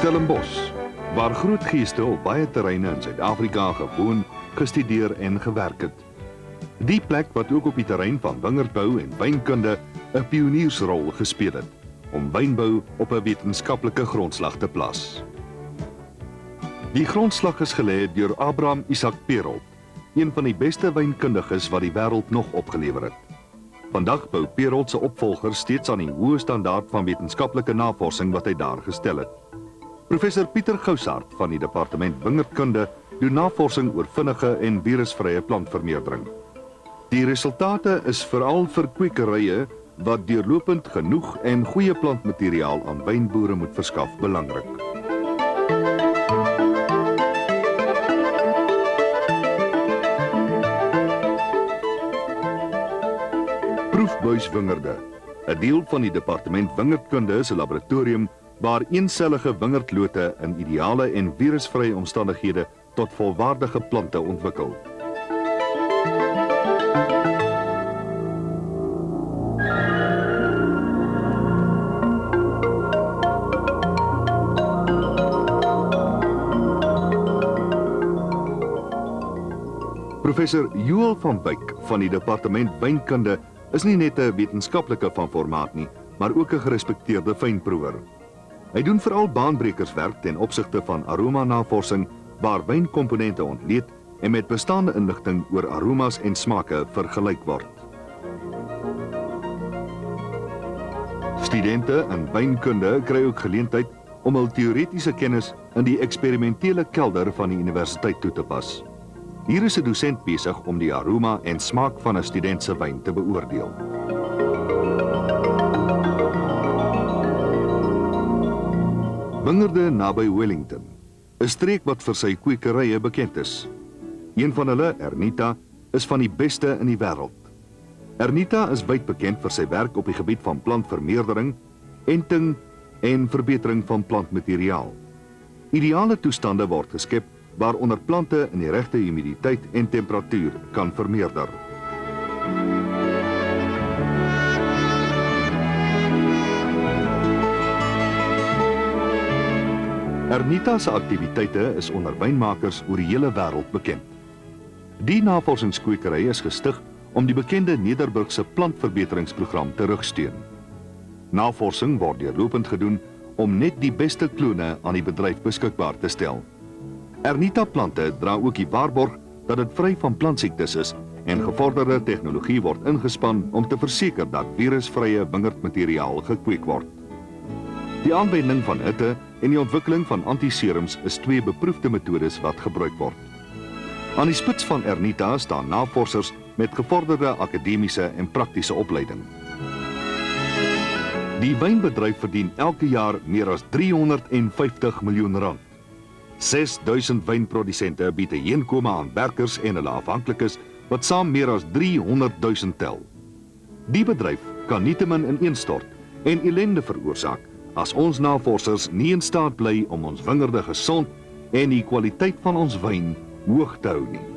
Stellenbosch, waar groot geeste op baie terreine in Suid-Afrika gewoon, gestudeer en gewerk het. Die plek wat ook op die terrein van wingerdbou en wynkunde 'n pioniersrol gespeel het, om wynbou op 'n wetenskaplike grondslag te plaas. Die grondslag is gelê deur Abraham Isaac Perold, een van die beste wynkundiges wat die wêreld nog opgelewer het. Vandag bou Perold se opvolger steeds aan die hoë standaard van wetenskaplike navorsing wat hy daar gestel het. Professor Pieter Gousaert van die departement wingerdkunde doen navorsing oor vinnige en virusvrye plantvermeerdering. Die resultate is veral vir kwekerye wat deurlopend genoeg en goeie plantmateriaal aan wynboere moet verskaf belangrik. Proefbuiswingerde, 'n deel van die departement wingerdkunde se laboratorium waar eensellige wingerdlote in ideale en virusvrye omstandighede tot volwaardige plante ontwikkel. Professor Joel van Wyk van die departement wynkunde is nie net 'n wetenskaplike van formaat nie, maar ook 'n gerespekteerde fynproewer. Hy doen veral baanbrekerswerk ten opsigte van aroma-navorsing waar wynkomponente ontleed en met bestaande inligting oor aromas en smake vergelyk word. Studente in wynkunde kry ook geleentheid om hul teoretiese kennis in die eksperimentele kelder van die universiteit toe te pas. Hier is 'n dosent besig om die aroma en smaak van 'n student se wyn te beoordeel. Wingerde naby Wellington, 'n streek wat vir sy kwekerye bekend is. Een van hulle, Ernita, is van die beste in die wêreld. Ernita is wyd bekend vir sy werk op die gebied van plantvermeerdering, enting en verbetering van plantmateriaal. Ideale toestande word geskep waaronder plante in die regte humiditeit en temperatuur kan vermeerder. Ernita se aktiwiteite is onder wynmakers oor die hele wêreld bekend. Die navorsingskwekery is gestig om die bekende Nederburgse plantverbeteringsprogram te rugsteun. Navorsing word deurlopend gedoen om net die beste klone aan die bedryf beskikbaar te stel. Ernita plante dra ook die waarborg dat dit vry van plantsiektes is en gevorderde tegnologie word ingespan om te verseker dat virusvrye wingerdmateriaal gekweek word. Die aanwending van hitte en die ontwikkeling van antiserums is twee beproefde metodes wat gebruik word. Aan die spits van Ernita staan navorsers met gevorderde akademiese en praktiese opleiding. Die wynbedryf verdien elke jaar meer as 350 miljoen rand. 6000 wynprodusente bied 'n heenkome aan werkers en hulle afhanklikes wat saam meer as 300 000 tel. Die bedryf kan nietemin ineenstort en ellende veroorsaak as ons navorsers nie in staat bly om ons wingerde gesond en die kwaliteit van ons wyn hoog te hou nie.